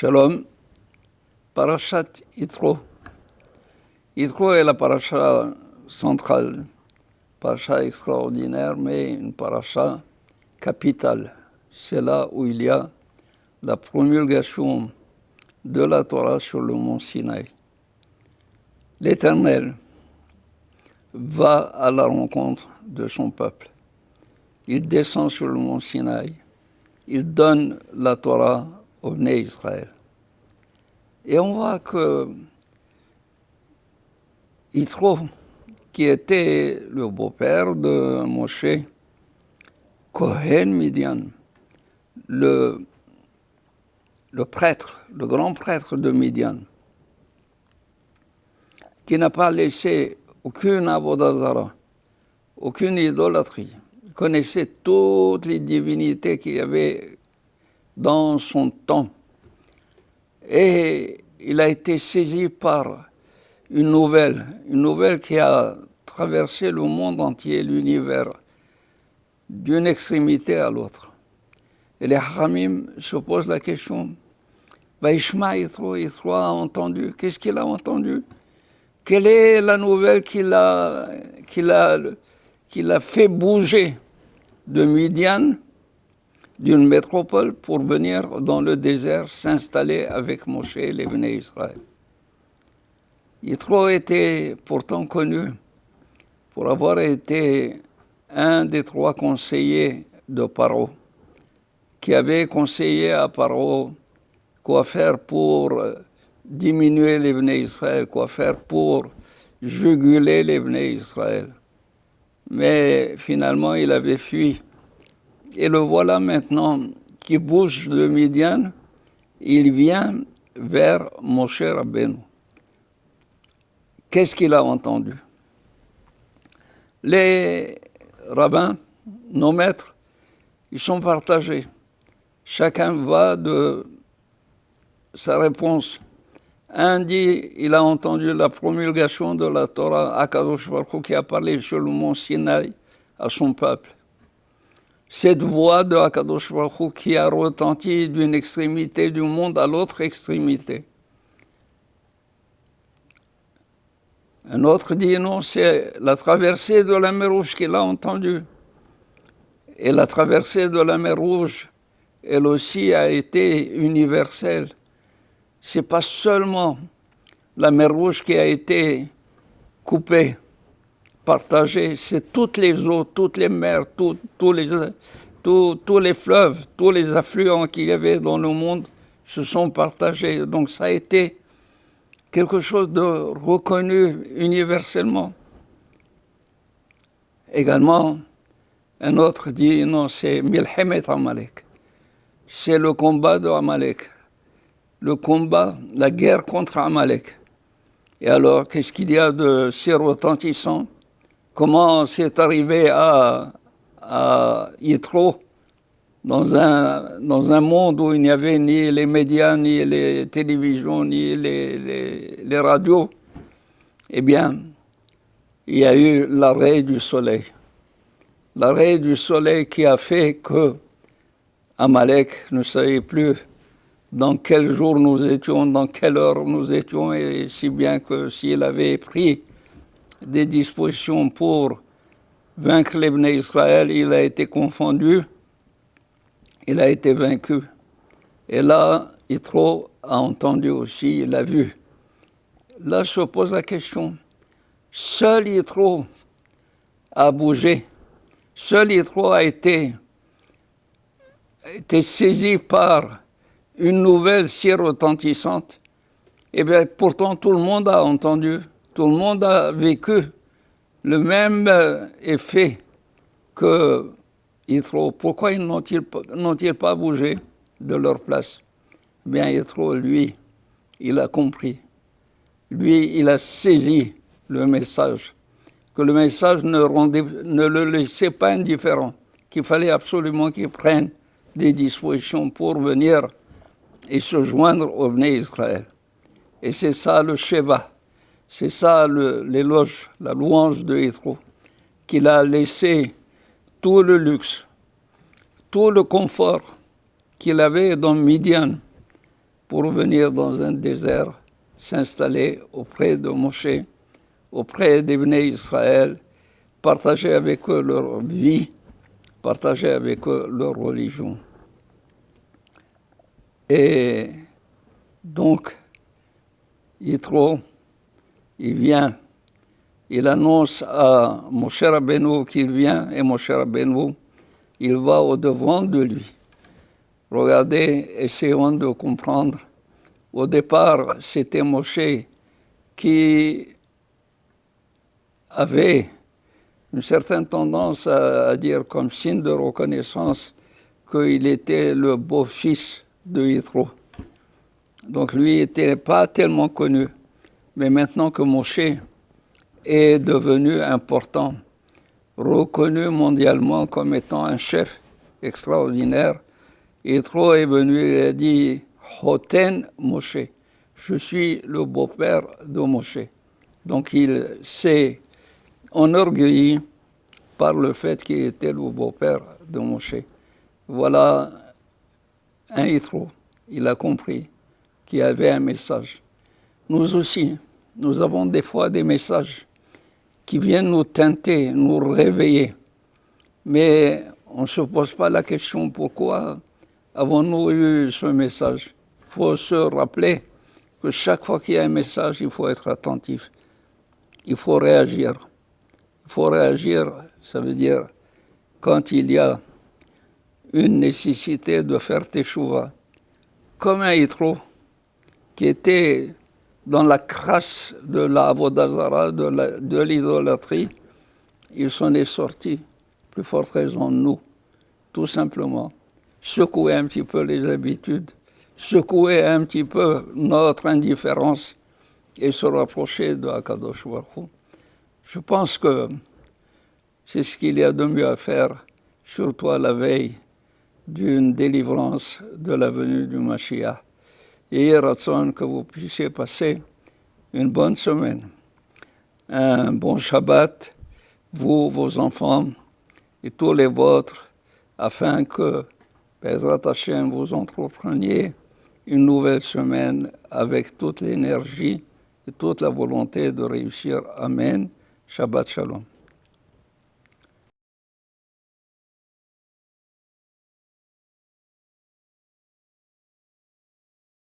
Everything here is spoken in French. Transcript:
Shalom, Parashat Yitro. Yitro est la paracha centrale, paracha extraordinaire, mais une paracha capitale. C'est là où il y a la promulgation de la Torah sur le mont Sinaï. L'Éternel va à la rencontre de son peuple. Il descend sur le mont Sinaï. Il donne la Torah au Bnei Israël. Et on voit que Yitro, qui était le beau-père de Moshe, Kohen Midian, le prêtre, le grand prêtre de Midian, qui n'a pas laissé aucune avodah zara, aucune idolâtrie. Il connaissait toutes les divinités qu'il y avait dans son temps. Et il a été saisi par une nouvelle qui a traversé le monde entier, l'univers, d'une extrémité à l'autre. Et les Hamim se posent la question, Vaishma Yitro a entendu, qu'est-ce qu'il a entendu? Quelle est la nouvelle qui l'a fait bouger de Midian, d'une métropole, pour venir dans le désert s'installer avec Moshe et les Bnei Israël. Yitro était pourtant connu pour avoir été un des 3 conseillers de Paro, qui avait conseillé à Paro quoi faire pour diminuer les Bnei Israël, quoi faire pour juguler les Bnei Israël. Mais finalement, il avait fui. Et le voilà maintenant qui bouge de Midian, il vient vers Moshe Rabbeinu. Qu'est-ce qu'il a entendu? Les rabbins, nos maîtres, ils sont partagés. Chacun va de sa réponse. Un dit, il a entendu la promulgation de la Torah, Akadosh Baruch Hu, qui a parlé sur le mont Sinaï à son peuple. Cette voix de Akadosh Baruch Hu qui a retenti d'une extrémité du monde à l'autre extrémité. Un autre dit non, c'est la traversée de la mer Rouge qu'il a entendue. Et la traversée de la mer Rouge, elle aussi a été universelle. Ce n'est pas seulement la mer Rouge qui a été coupée, partagée, c'est toutes les eaux, toutes les mers, tous les fleuves, tous les affluents qu'il y avait dans le monde se sont partagés. Donc ça a été quelque chose de reconnu universellement. Également, un autre dit, non, c'est Milhemet Amalek. C'est le combat de Amalek. Le combat, la guerre contre Amalek. Et alors, qu'est-ce qu'il y a de si retentissant? Comment c'est arrivé à Yitro, dans un monde où il n'y avait ni les médias, ni les télévisions, ni les radios? Eh bien, il y a eu l'arrêt du soleil. L'arrêt du soleil qui a fait que Amalek ne savait plus dans quel jour nous étions, dans quelle heure nous étions, et si bien que s'il avait pris des dispositions pour vaincre les Bnei Israël, il a été confondu, il a été vaincu. Et là, Yitro a entendu aussi, il a vu. Là se pose la question, seul Yitro a bougé, seul Yitro a été saisi par une nouvelle si retentissante. Et bien pourtant tout le monde a entendu, tout le monde a vécu le même effet que Yitro. Pourquoi n'ont-ils pas bougé de leur place? Bien Yitro, lui, il a compris. Lui, il a saisi le message. Que le message ne le laissait pas indifférent. Qu'il fallait absolument qu'il prenne des dispositions pour venir et se joindre au Bnei Israël. Et c'est ça le Sheva. C'est ça l'éloge, la louange de Yitro, qu'il a laissé tout le luxe, tout le confort qu'il avait dans Midian pour venir dans un désert, s'installer auprès de Moshe, auprès des Bnei Israël, partager avec eux leur vie, partager avec eux leur religion. Et donc, Yitro, il vient, il annonce à Moshe Rabbeinu qu'il vient, et Moshe Rabbeinu, il va au-devant de lui. Regardez, essayons de comprendre. Au départ, c'était Moshe qui avait une certaine tendance à dire comme signe de reconnaissance qu'il était le beau-fils de Yitro. Donc lui n'était pas tellement connu. Mais maintenant que Moshe est devenu important, reconnu mondialement comme étant un chef extraordinaire, Yitro est venu et a dit « Hoten Moshe ». Je suis le beau-père de Moshe. Donc il s'est enorgueilli par le fait qu'il était le beau-père de Moshe. Voilà un Yitro. Il a compris qu'il y avait un message. Nous aussi, nous avons des fois des messages qui viennent nous teinter, nous réveiller. Mais on ne se pose pas la question pourquoi avons-nous eu ce message. Il faut se rappeler que chaque fois qu'il y a un message, il faut être attentif. Il faut réagir. Il faut réagir, ça veut dire quand il y a une nécessité de faire teshuva, comme un Yitro qui était dans la crasse de la avodah zara, de l'idolâtrie, il s'en est sorti, plus forte raison nous, tout simplement. Secouer un petit peu les habitudes, secouer un petit peu notre indifférence et se rapprocher de Akadosh Baruch Hu. Je pense que c'est ce qu'il y a de mieux à faire, surtout à la veille d'une délivrance de la venue du Mashiach. Et ratson que vous puissiez passer une bonne semaine, un bon Shabbat, vous, vos enfants et tous les vôtres, afin que, Bezrat Hashem, vous entrepreniez une nouvelle semaine avec toute l'énergie et toute la volonté de réussir. Amen. Shabbat Shalom.